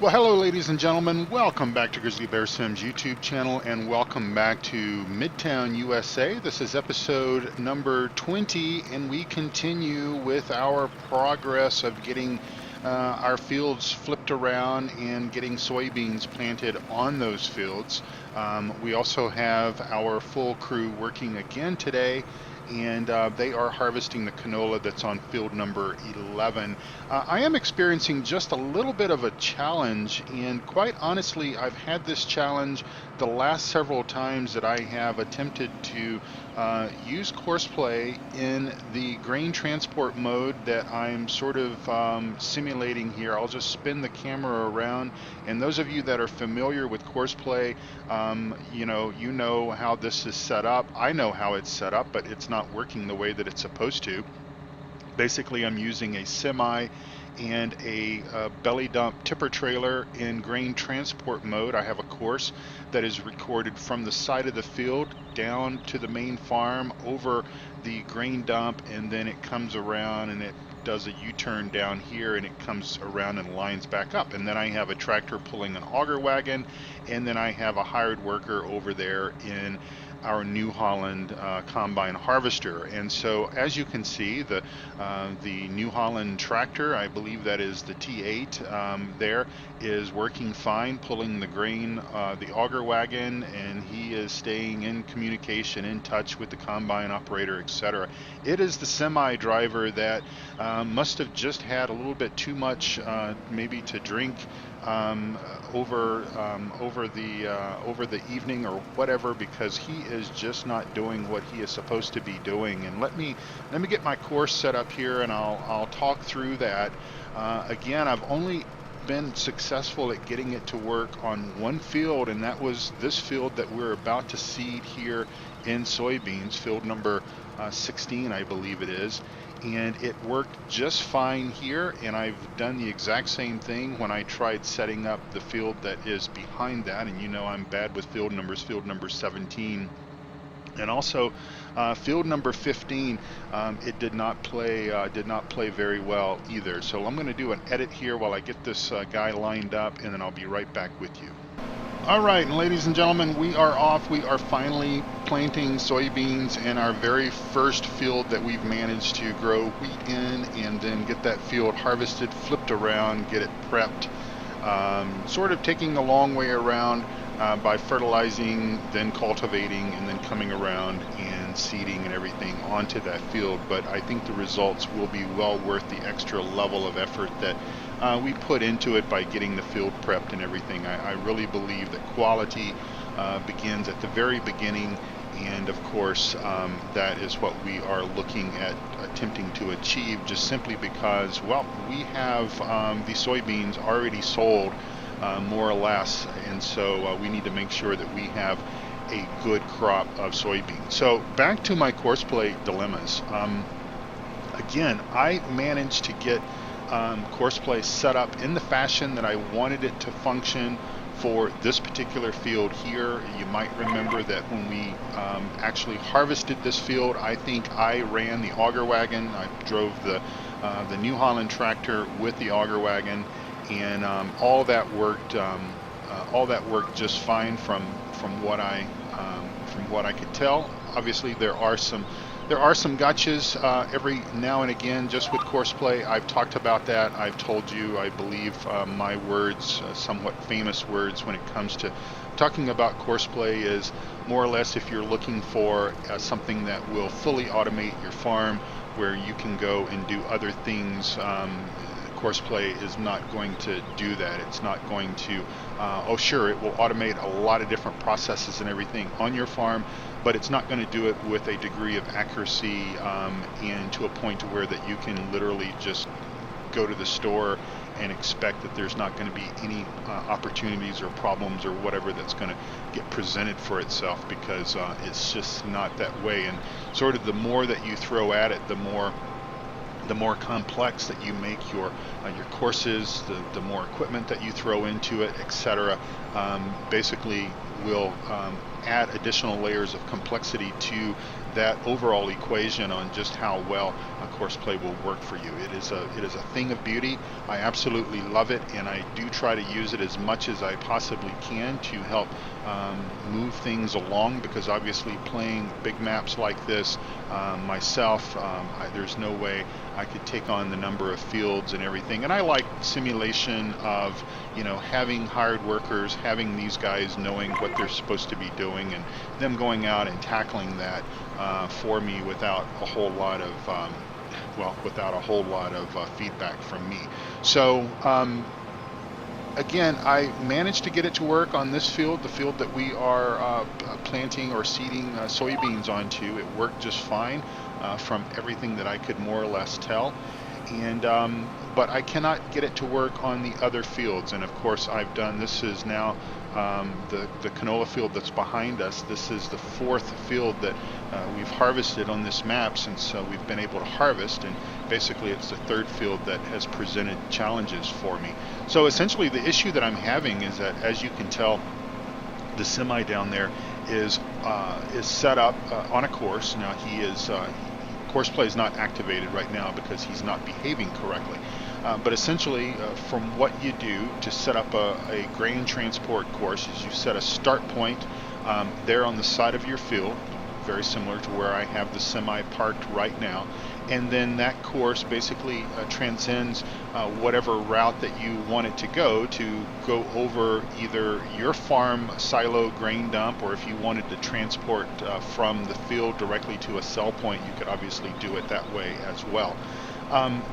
Well, hello, ladies and gentlemen. Welcome back to Grizzly Bear Sims YouTube channel, and welcome back to Midtown USA. This is episode number 20, and we continue with our progress of getting our fields flipped around and getting soybeans planted on those fields. We also have our full crew working again today, and they are harvesting the canola that's on field number 11. I am experiencing just a little bit of a challenge, and quite honestly, I've had this challenge the last several times that I have attempted to use courseplay in the grain transport mode that I'm sort of simulating here. I'll just spin the camera around, and those of you that are familiar with courseplay, you know how this is set up. I know how it's set up, but it's not working the way that it's supposed to. Basically, I'm using a semi and a belly dump tipper trailer in grain transport mode. I have a course that is recorded from the side of the field down to the main farm over the grain dump, and then it comes around and it does a U-turn down here, and it comes around and lines back up. And then I have a tractor pulling an auger wagon, and then I have a hired worker over there in our New Holland combine harvester. And so, as you can see, the New Holland tractor, I believe that is the T8, there is working fine, pulling the grain, the auger wagon, and he is staying in communication, in touch with the combine operator, etc. It is the semi driver that must have just had a little bit too much, maybe to drink over the evening or whatever, because he is just not doing what he is supposed to be doing. And let me get my course set up here, and I'll talk through that. Again, I've only been successful at getting it to work on one field, and that was this field that we're about to seed here in soybeans, field number 16, I believe it is. And it worked just fine here, and I've done the exact same thing when I tried setting up the field that is behind that. And you know I'm bad with field numbers, field number 17. And also field number 15, it did not play very well either. So I'm going to do an edit here while I get this guy lined up, and then I'll be right back with you. All right, and ladies and gentlemen, we are off. We are finally planting soybeans in our very first field that we've managed to grow wheat in, and then get that field harvested, flipped around, get it prepped, sort of taking the long way around by fertilizing, then cultivating, and then coming around and seeding and everything onto that field. But I think the results will be well worth the extra level of effort that we put into it by getting the field prepped and everything. I really believe that quality begins at the very beginning, and of course that is what we are looking at attempting to achieve, just simply because, well, we have the soybeans already sold, more or less, and so we need to make sure that we have a good crop of soybeans. So back to my courseplay dilemmas. Again, I managed to get courseplay set up in the fashion that I wanted it to function for this particular field here. You might remember that when we actually harvested this field, I think I ran the auger wagon. I drove the New Holland tractor with the auger wagon, and all that worked just fine from what I could tell. Obviously, there are some gotchas every now and again just with courseplay. I've talked about that. I've told you, I believe, my words, somewhat famous words when it comes to talking about courseplay is more or less, if you're looking for something that will fully automate your farm, where you can go and do other things. Courseplay is not going to do that. It's not going to, oh sure, it will automate a lot of different processes and everything on your farm, but it's not going to do it with a degree of accuracy and to a point to where that you can literally just go to the store and expect that there's not going to be any opportunities or problems or whatever that's going to get presented for itself, because it's just not that way. And sort of the more that you throw at it, the more complex that you make your courses, the more equipment that you throw into it, etc., basically will add additional layers of complexity to that overall equation on just how well a course play will work for you. It is a thing of beauty. I absolutely love it, and I do try to use it as much as I possibly can to help move things along, because obviously playing big maps like this myself, there's no way I could take on the number of fields and everything. And I like simulation of, you know, having hired workers, having these guys knowing what they're supposed to be doing, and them going out and tackling that for me without a whole lot of feedback from me. So again, I managed to get it to work on this field, the field that we are planting or seeding soybeans onto. It worked just fine from everything that I could more or less tell. And but I cannot get it to work on the other fields. And of course, I've done, this is now the canola field that's behind us. This is the 4th field that we've harvested on this map since we've been able to harvest, and basically it's the 3rd field that has presented challenges for me. So essentially the issue that I'm having is that, as you can tell, the semi down there is set up on a course. Now he is course play is not activated right now because he's not behaving correctly. But essentially, from what you do to set up a grain transport course is you set a start point there on the side of your field, very similar to where I have the semi parked right now. And then that course basically transcends whatever route that you want it to go over either your farm silo grain dump, or if you wanted to transport from the field directly to a sell point, you could obviously do it that way as well.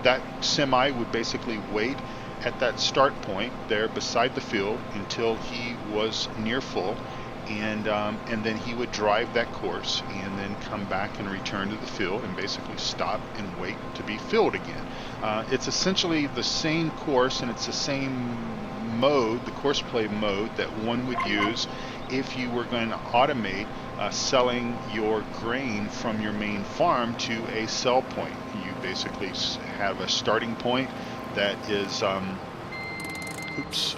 That semi would basically wait at that start point there beside the field until he was near full, and then he would drive that course and then come back and return to the field and basically stop and wait to be filled again. It's essentially the same course, and it's the same mode, the course play mode, that one would use if you were going to automate selling your grain from your main farm to a sell point. You basically have a starting point that is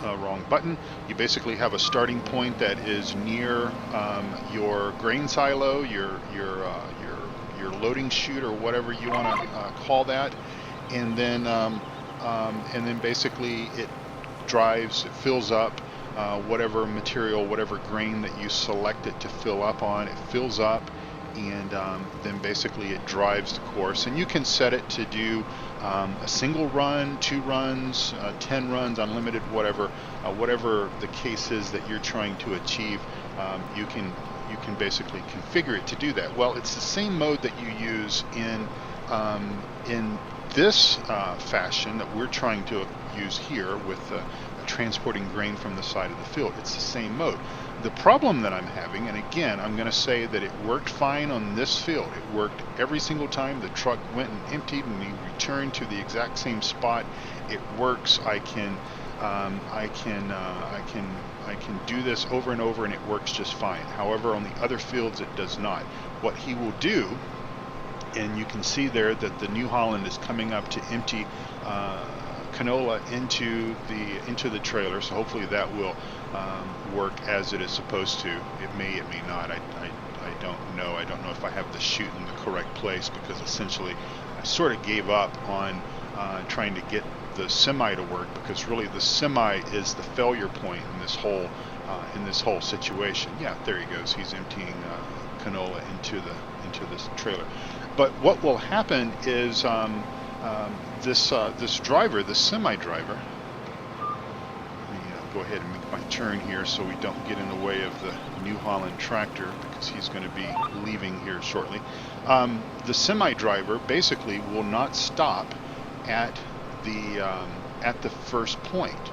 wrong button. You basically have a starting point that is near your grain silo, your loading chute, or whatever you want to call that, and then basically it drives, it fills up whatever material, whatever grain that you select it to fill up on. It fills up, and then basically it drives the course. And you can set it to do a single run, 2 runs, 10 runs, unlimited, whatever the case is that you're trying to achieve. You can basically configure it to do that. Well, it's the same mode that you use in this fashion that we're trying to use here with transporting grain from the side of the field. It's the same mode. The problem that I'm having, and again, I'm going to say that it worked fine on this field. It worked every single time. The truck went and emptied, and we returned to the exact same spot. It works. I can do this over and over, and it works just fine. However, on the other fields, it does not. What he will do, and you can see there that the New Holland is coming up to empty canola into the trailer, so hopefully that will work as it is supposed to. It may not. I don't know. I don't know if I have the chute in the correct place, because essentially I sort of gave up on trying to get the semi to work, because really the semi is the failure point in this whole situation. Yeah, there he goes. He's emptying canola into this trailer. But what will happen is this driver, this semi driver, let me go ahead and make my turn here so we don't get in the way of the New Holland tractor, because he's going to be leaving here shortly. The semi driver basically will not stop at the first point.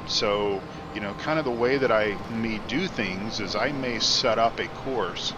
So, you know, kind of the way that I may do things is I may set up a course,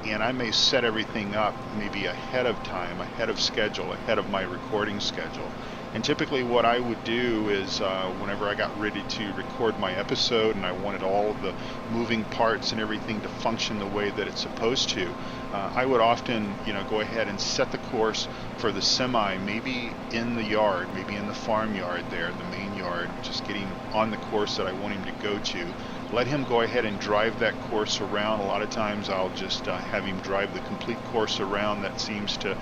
and I may set everything up maybe ahead of time, ahead of schedule, ahead of my recording schedule. And typically what I would do is whenever I got ready to record my episode and I wanted all of the moving parts and everything to function the way that it's supposed to, I would often, go ahead and set the course for the semi, maybe in the yard, maybe in the farm yard there, the main yard, just getting on the course that I want him to go to. let him go ahead and drive that course around. A lot of times I'll just have him drive the complete course around. That seems to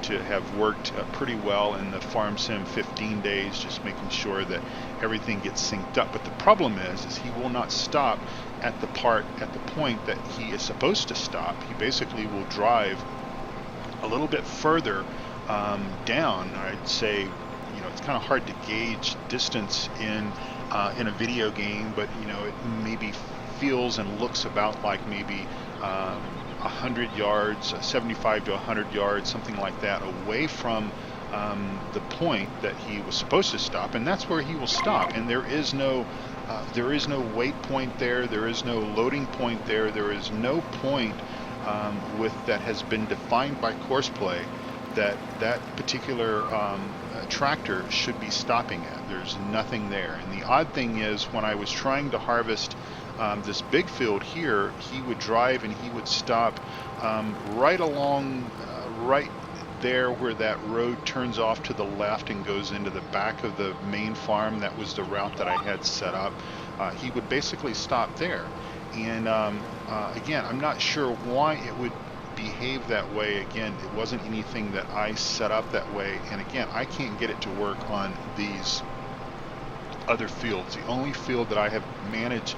have worked pretty well in the Farm Sim 15 days, just making sure that everything gets synced up. But the problem is he will not stop at the point that he is supposed to stop. He basically will drive a little bit further down. I'd say, it's kind of hard to gauge distance in a video game, but it maybe feels and looks about like maybe 100 yards, 75 to 100 yards, something like that, away from the point that he was supposed to stop, and that's where he will stop. And there is no wait point there. There is no loading point there. There is no point that has been defined by Courseplay that particular tractor should be stopping at. There's nothing there. And the odd thing is, when I was trying to harvest this big field here, he would drive and he would stop right along, right there where that road turns off to the left and goes into the back of the main farm. That was the route that I had set up. He would basically stop there. And again, I'm not sure why it would behave that way. Again, it wasn't anything that I set up that way. And again, I can't get it to work on these other fields. The only field that I have managed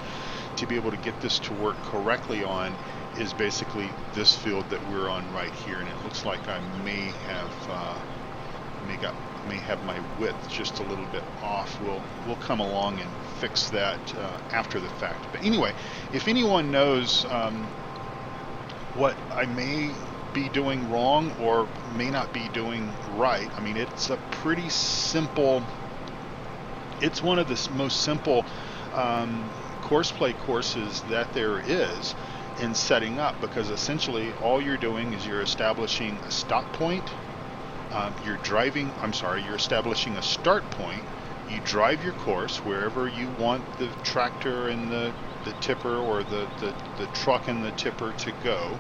to be able to get this to work correctly on is basically this field that we're on right here. And it looks like I may have my width just a little bit off. We'll come along and fix that after the fact. But anyway, if anyone knows what I may be doing wrong or may not be doing right, I mean, it's a pretty simple, it's one of the most simple Courseplay courses that there is in setting up, because essentially all you're doing is you're establishing a stop point. You're establishing a start point. You drive your course wherever you want the tractor and the tipper, or the truck and the tipper to go.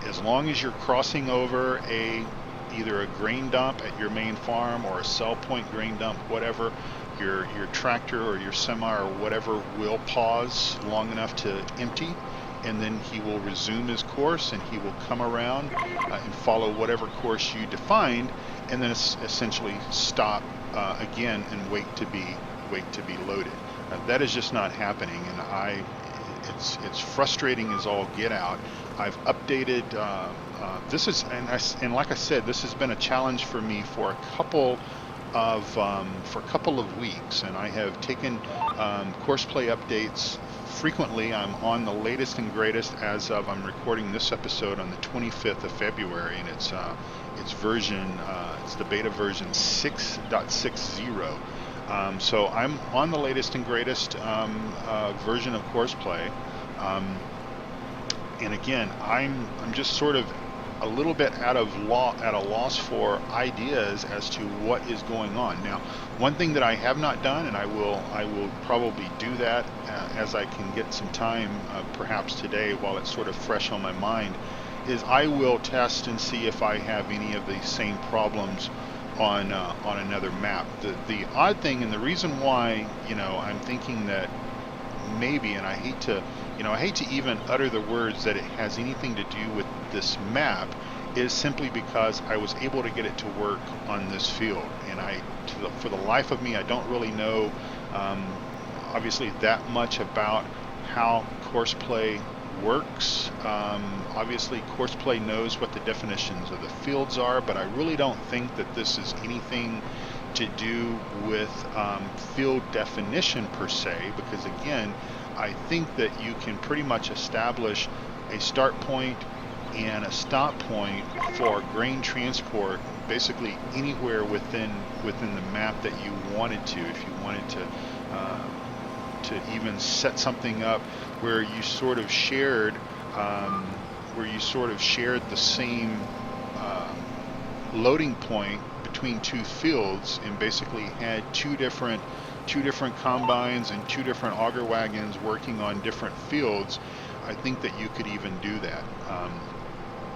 As long as you're crossing over either a grain dump at your main farm or a sell point grain dump, whatever, your tractor or your semi or whatever will pause long enough to empty, and then he will resume his course and he will come around and follow whatever course you defined, and then essentially stop again and wait to be loaded. That is just not happening, and it's frustrating as all get out. I've updated this is, and like I said, this has been a challenge for me for a couple of weeks, and I have taken Courseplay updates frequently. I'm on the latest and greatest as of, I'm recording this episode on the 25th of February, and it's version, it's the beta version 6.60. So I'm on the latest and greatest version of Courseplay. And again, I'm just sort of a little bit at a loss for ideas as to what is going on. Now, one thing that I have not done, and I will probably do that as I can get some time, perhaps today while it's sort of fresh on my mind, is I will test and see if I have any of the same problems on another map. The odd thing, and the reason why, I'm thinking that maybe, and I hate to even utter the words that it has anything to do with this map, is simply because I was able to get it to work on this field, and for the life of me, I don't really know obviously that much about how Courseplay works. Obviously Courseplay knows what the definitions of the fields are, but I really don't think that this is anything to do with field definition per se, because again, I think that you can pretty much establish a start point and a stop point for grain transport basically anywhere within the map that you wanted to. If you wanted to even set something up where you sort of shared the same loading point between two fields, and basically had two different combines and two different auger wagons working on different fields, I think that you could even do that.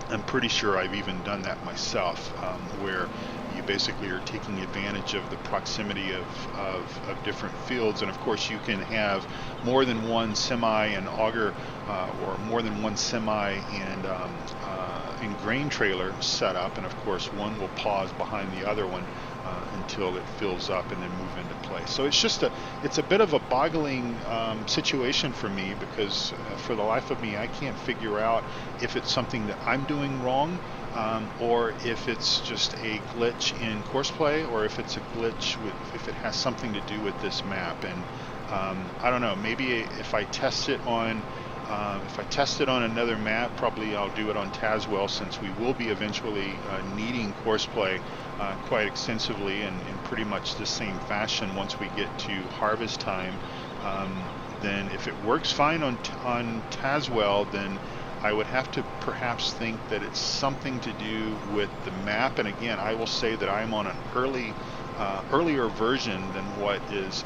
I'm pretty sure I've even done that myself, where you basically are taking advantage of the proximity of different fields. And of course you can have more than one semi and auger, or more than one semi and grain trailer set up, and of course one will pause behind the other one until it fills up and then move into place. So it's a bit of a boggling situation for me, because for the life of me I can't figure out if it's something that I'm doing wrong, or if it's just a glitch in courseplay, or if it's a glitch if it has something to do with this map. And I don't know, maybe if I test it on another map, probably I'll do it on Tazewell, since we will be eventually needing courseplay quite extensively and in pretty much the same fashion once we get to harvest time. Then if it works fine on Tazewell, then I would have to perhaps think that it's something to do with the map. And again, I will say that I'm on an earlier version than what is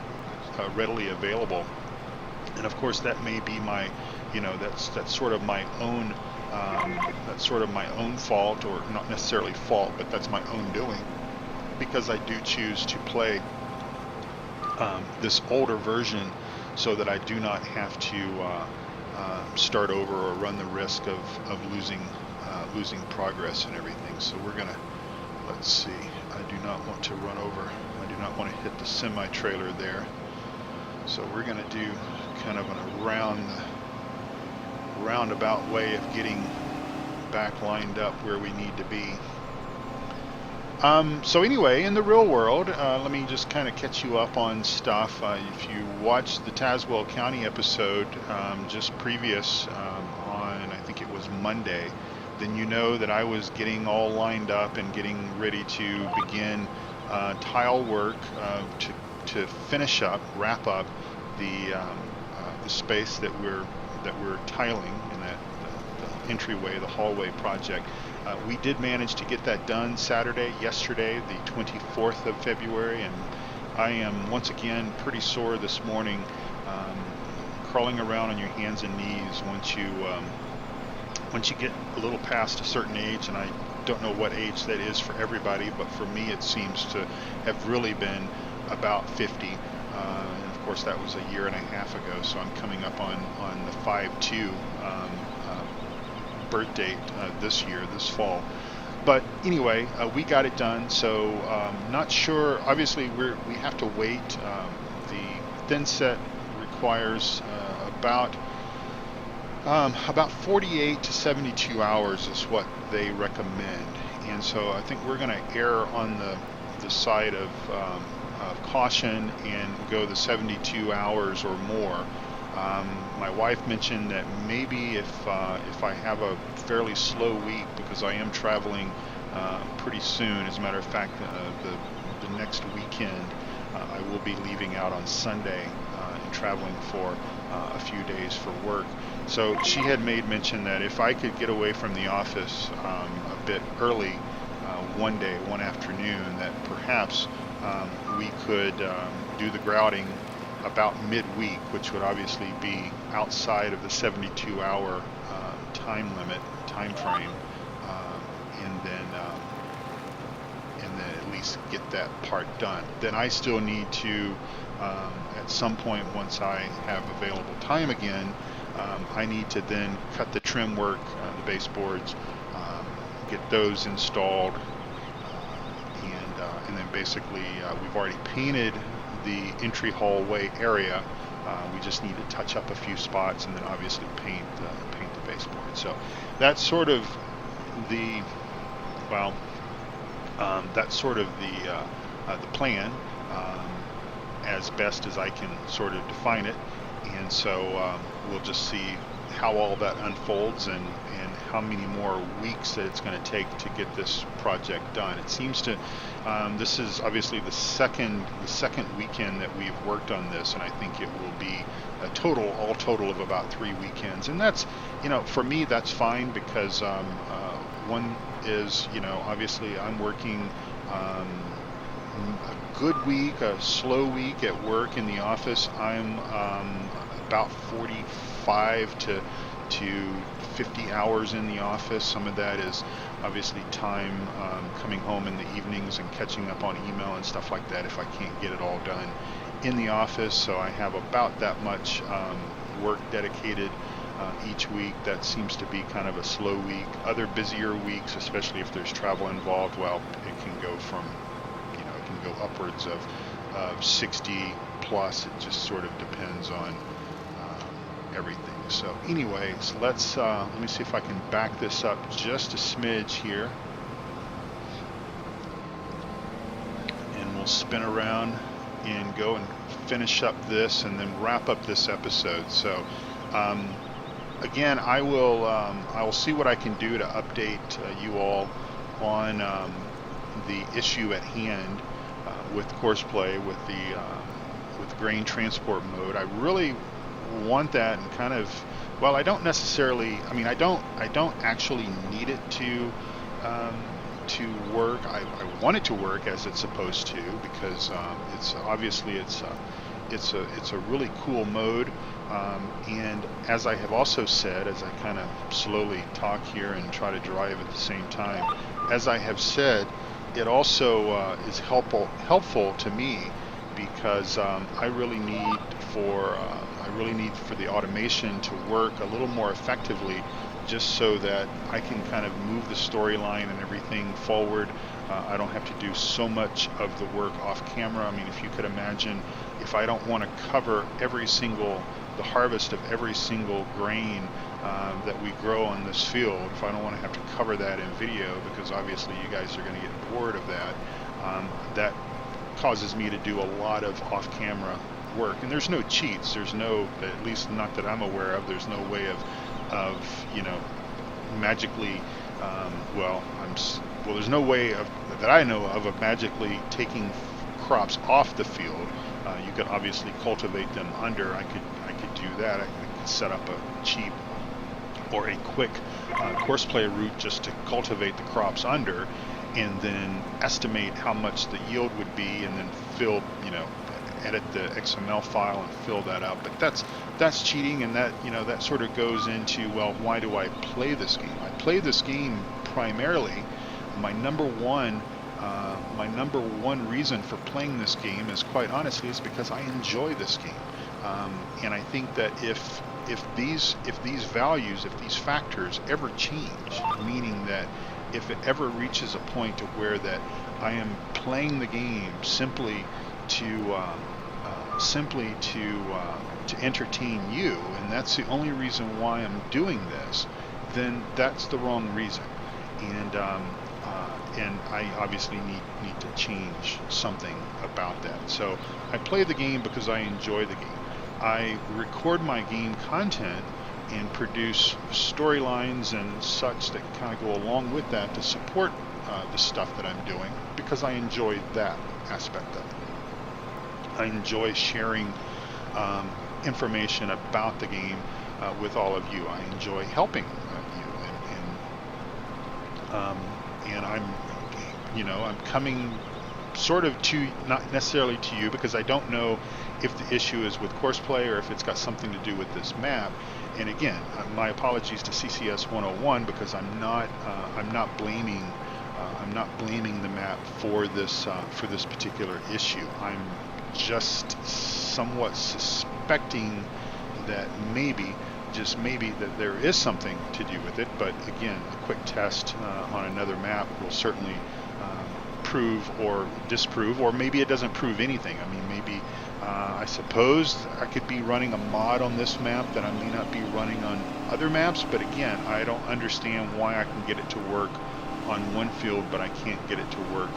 readily available. And of course that may be my, that's sort of my own fault, or not necessarily fault, but that's my own doing, because I do choose to play this older version so that I do not have to start over or run the risk of losing progress and everything. So we're gonna, let's see, I do not want to run over, I do not want to hit the semi trailer there. So we're going to do kind of a roundabout way of getting back lined up where we need to be. So anyway, in the real world, let me just kind of catch you up on stuff. If you watched the Tazewell County episode just previous on, I think it was Monday, then you know that I was getting all lined up and getting ready to begin tile work to finish up, wrap up the space that we're tiling in that the entryway, the hallway project. We did manage to get that done yesterday, the 24th of February, and I am once again pretty sore this morning, crawling around on your hands and knees once you get a little past a certain age. And I don't know what age that is for everybody, but for me it seems to have really been about 50. And of course that was a year and a half ago, so I'm coming up on the 5-2 birth date this fall. But anyway, we got it done. So not sure, obviously we have to wait. The thin set requires about 48 to 72 hours is what they recommend, and so I think we're going to err on the side of caution and go the 72 hours or more. My wife mentioned that maybe if I have a fairly slow week, because I am traveling pretty soon. As a matter of fact, the next weekend I will be leaving out on Sunday and traveling for a few days for work. So she had made mention that if I could get away from the office a bit early one afternoon, that perhaps we could do the grouting about midweek, which would obviously be outside of the 72-hour time frame, and then at least get that part done. Then I still need to, at some point, once I have available time again, I need to then cut the trim work, the baseboards, get those installed, and then basically we've already painted the entry hallway area. We just need to touch up a few spots and then obviously paint the baseboard. So that's sort of the plan, as best as I can sort of define it. And so we'll just see how all that unfolds and how many more weeks that it's going to take to get this project done. It seems to, this is obviously the second weekend that we've worked on this, and I think it will be all total of about 3 weekends. And that's, for me that's fine, because one is, obviously I'm working a good week, a slow week at work in the office. I'm about 45 to to 50 hours in the office. Some of that is obviously time coming home in the evenings and catching up on email and stuff like that if I can't get it all done in the office. So I have about that much work dedicated each week. That seems to be kind of a slow week. Other busier weeks, especially if there's travel involved, well, it can go from, it can go upwards of 60 plus. It just sort of depends on everything. So anyways, let's let me see if I can back this up just a smidge here, and we'll spin around and go and finish up this and then wrap up this episode. So again, I will see what I can do to update you all on the issue at hand with Courseplay, with the grain transport mode. I really want that, and kind of, well, I don't necessarily, I don't actually need it to work. I want it to work as it's supposed to, because it's obviously it's a really cool mode, and as I have also said, as I kind of slowly talk here and try to drive at the same time, as I have said, it also is helpful to me, because I really need for the automation to work a little more effectively, just so that I can kind of move the storyline and everything forward. I don't have to do so much of the work off camera. I mean, if you could imagine, if I don't want to cover the harvest of every single grain that we grow on this field, if I don't want to have to cover that in video, because obviously you guys are going to get bored of that, that causes me to do a lot of off-camera work. And there's no cheats. There's no, at least not that I'm aware of, there's no way of magically, there's no way that I know of magically taking crops off the field. You could obviously cultivate them under. I could do that. I could set up a cheap or a quick Courseplay route just to cultivate the crops under, and then estimate how much the yield would be, and then fill, edit the XML file and fill that up. But that's cheating, and that that sort of goes into, well, why do I play this game? I play this game primarily. My number one reason for playing this game is, quite honestly, is because I enjoy this game, and I think that if these values, if these factors ever change, meaning that if it ever reaches a point to where that I am playing the game simply to entertain you, and that's the only reason why I'm doing this, then that's the wrong reason. And I obviously need to change something about that. So I play the game because I enjoy the game. I record my game content and produce storylines and such that kind of go along with that to support the stuff that I'm doing, because I enjoy that aspect of it. I enjoy sharing information about the game with all of you. I enjoy helping you, and I'm coming sort of to, not necessarily to you, because I don't know if the issue is with Courseplay or if it's got something to do with this map. And again, my apologies to ccs101, because I'm not blaming the map for this particular issue. I'm just somewhat suspecting that maybe, just maybe, that there is something to do with it. But again, a quick test on another map will certainly prove or disprove, or maybe it doesn't prove anything. I mean, maybe I suppose I could be running a mod on this map that I may not be running on other maps, but again, I don't understand why I can get it to work on one field but I can't get it to work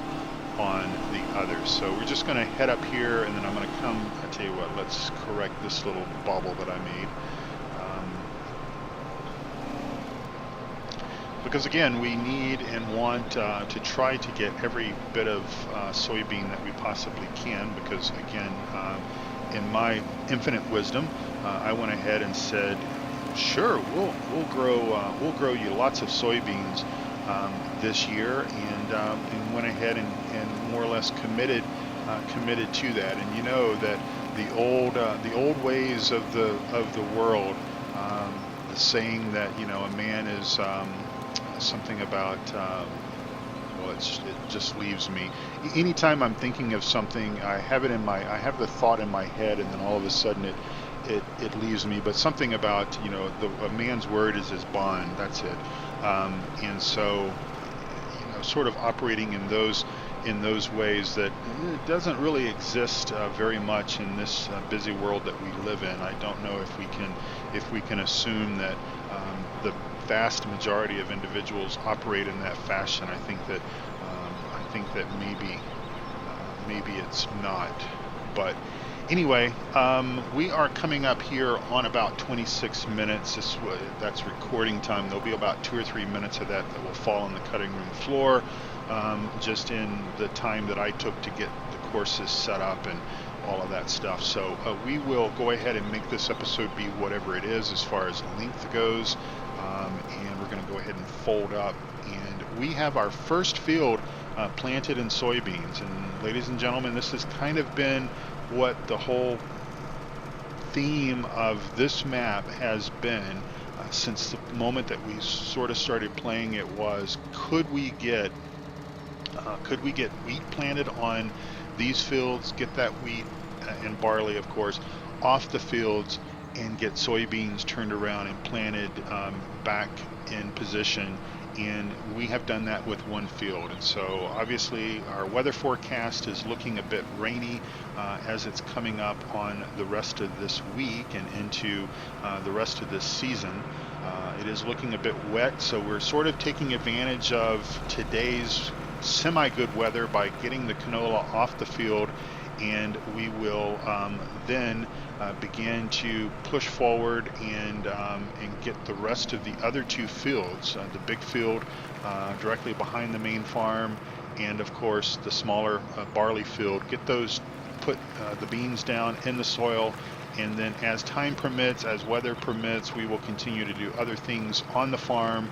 on the others. So we're just going to head up here, and then I'm going to come, I tell you what, let's correct this little bubble that I made. Because again, we need and want to try to get every bit of soybean that we possibly can, because again, in my infinite wisdom, I went ahead and said, sure, we'll grow you lots of soybeans this year, and went ahead and more or less committed to that. And you know that the old ways of the world, the saying that, you know, a man is something about, well, it just leaves me. Anytime I'm thinking of something, I have the thought in my head, and then all of a sudden it leaves me. But something about, you know, a man's word is his bond. That's it. And so, you know, sort of operating in those ways that it doesn't really exist very much in this busy world that we live in. I don't know if we can assume that the vast majority of individuals operate in that fashion. I think that maybe it's not. But anyway, we are coming up here on about 26 minutes. That's recording time. There'll be about 2 or 3 minutes of that will fall on the cutting room floor, just in the time that I took to get the courses set up and all of that stuff. So we will go ahead and make this episode be whatever it is as far as length goes, and we're going to go ahead and fold up. And we have our first field planted in soybeans. And ladies and gentlemen, this has kind of been what the whole theme of this map has been since the moment that we sort of started playing it. Was could we get wheat planted on these fields, get that wheat and barley, of course, off the fields, and get soybeans turned around and planted back in position. And we have done that with one field. And so obviously our weather forecast is looking a bit rainy as it's coming up on the rest of this week and into the rest of this season. It is looking a bit wet, so we're sort of taking advantage of today's semi-good weather by getting the canola off the field, and we will then begin to push forward and get the rest of the other two fields, the big field directly behind the main farm, and of course the smaller barley field, get those, put the beans down in the soil, and then as time permits, as weather permits, we will continue to do other things on the farm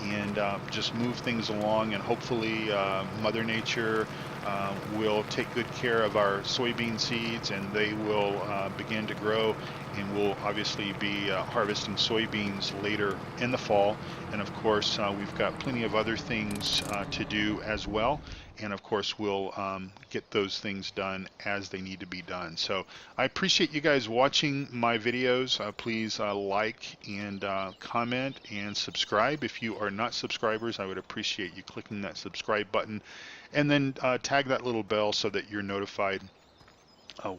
and just move things along, and hopefully Mother Nature will take good care of our soybean seeds, and they will begin to grow, and we'll obviously be harvesting soybeans later in the fall. And of course we've got plenty of other things to do as well, and of course we'll get those things done as they need to be done. So I appreciate you guys watching my videos. Please like and comment and subscribe. If you are not subscribers, I would appreciate you clicking that subscribe button, and then tag that little bell so that you're notified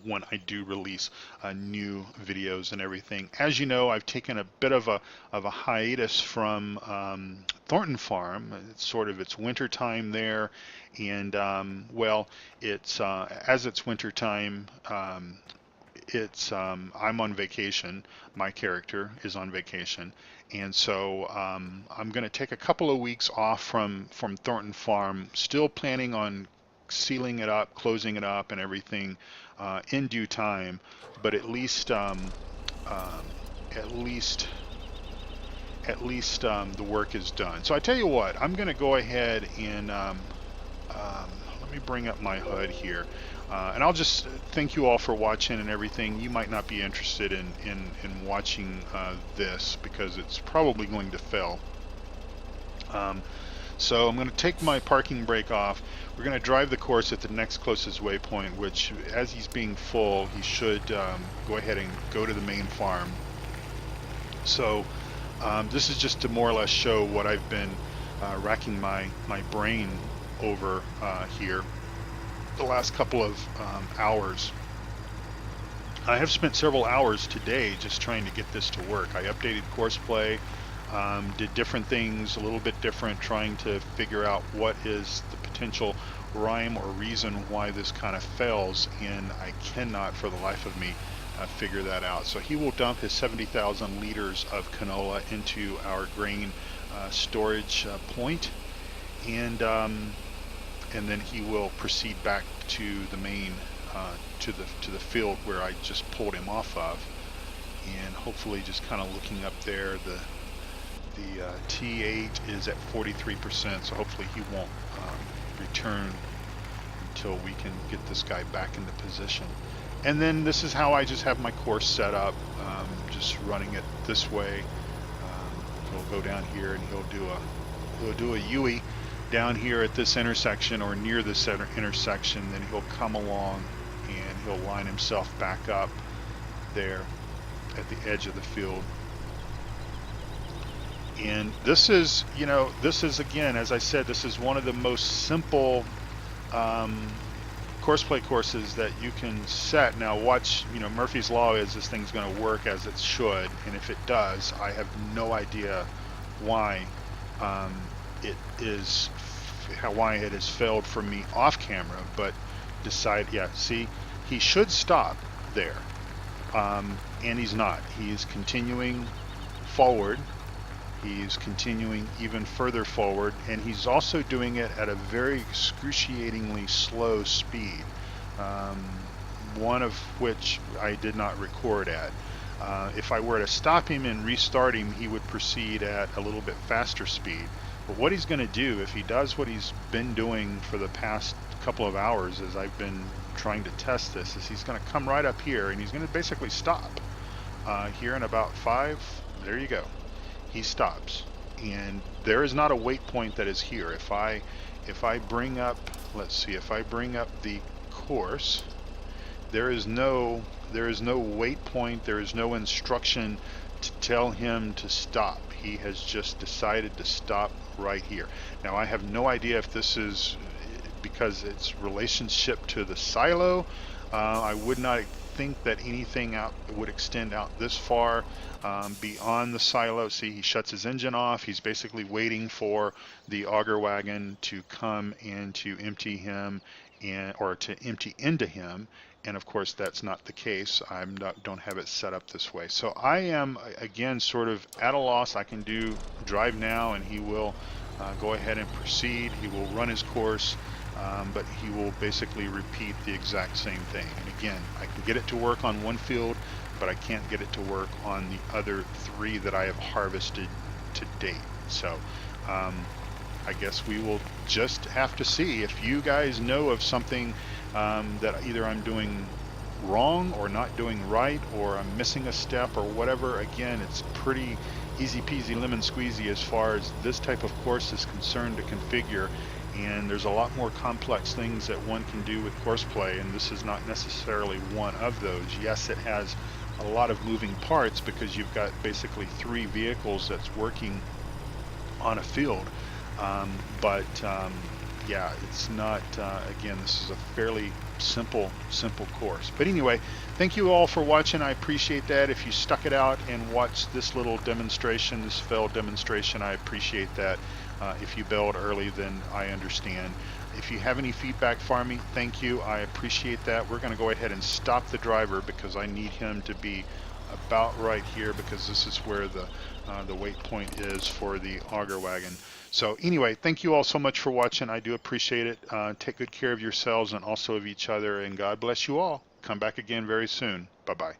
when I do release new videos and everything. As you know, I've taken a bit of a hiatus from Thornton Farm. It's sort of its winter time there, and well, it's as it's winter time, it's I'm on vacation. My character is on vacation, and so I'm going to take a couple of weeks off from Thornton Farm. Still planning on sealing it up, closing it up, and everything in due time. But at least the work is done. So I tell you what, I'm going to go ahead and let me bring up my HUD here. And I'll just thank you all for watching and everything. You might not be interested in watching this because it's probably going to fail. So I'm going to take my parking brake off. We're going to drive the course at the next closest waypoint, which as he's being full, he should go ahead and go to the main farm. So this is just to more or less show what I've been racking my brain over here the last couple of hours. I have spent several hours today just trying to get this to work. I updated courseplay, did different things, a little bit different, trying to figure out what is the potential rhyme or reason why this kind of fails, and I cannot for the life of me figure that out. So he will dump his 70,000 liters of canola into our grain storage point, and then he will proceed back to the main to the field where I just pulled him off of, and hopefully just kind of looking up there, the T8 is at 43%, so hopefully he won't return until we can get this guy back into position. And then this is how I just have my course set up, just running it this way, He'll go down here and he'll do a U-ey down here at this intersection or near this intersection. Then he'll come along and he'll line himself back up there at the edge of the field. And this is, you know, this is, again, as I said, this is one of the most simple course play courses that you can set. Now watch, you know, Murphy's Law is this thing's going to work as it should, and if it does, I have no idea why why it has failed for me off camera, but yeah, see, he should stop there, and he's not. He's continuing forward. He's continuing even further forward, and he's also doing it at a very excruciatingly slow speed, one of which I did not record at. If I were to stop him and restart him, he would proceed at a little bit faster speed. But what he's going to do, if he does what he's been doing for the past couple of hours as I've been trying to test this, is he's going to come right up here and he's going to basically stop here in about 5. There you go. He stops, and there is not a wait point that is here. If I bring up, let's see, if I bring up the course, there is no wait point. There is no instruction to tell him to stop. He has just decided to stop right here. Now I have no idea if this is because it's relationship to the silo. I would not think that anything out would extend out this far beyond the silo. See, he shuts his engine off. He's basically waiting for the auger wagon to come and to empty him, or to empty into him. And of course, that's not the case. Don't have it set up this way. So I am, again, sort of at a loss. I can do drive now, and he will go ahead and proceed. He will run his course. But he will basically repeat the exact same thing. And again, I can get it to work on one field, but I can't get it to work on the other 3 that I have harvested to date. So I guess we will just have to see. If you guys know of something that either I'm doing wrong or not doing right, or I'm missing a step or whatever, again, it's pretty easy peasy lemon squeezy as far as this type of course is concerned to configure. And there's a lot more complex things that one can do with course play, and this is not necessarily one of those. Yes, it has a lot of moving parts because you've got basically 3 vehicles that's working on a field, yeah, it's not, again, this is a fairly simple course. But anyway, thank you all for watching. I appreciate that. If you stuck it out and watched this little demonstration, this failed demonstration, I appreciate that. If you bailed early, then I understand. If you have any feedback for me, thank you. I appreciate that. We're going to go ahead and stop the driver because I need him to be about right here, because this is where the wait point is for the auger wagon. So anyway, thank you all so much for watching. I do appreciate it. Take good care of yourselves and also of each other, and God bless you all. Come back again very soon. Bye-bye.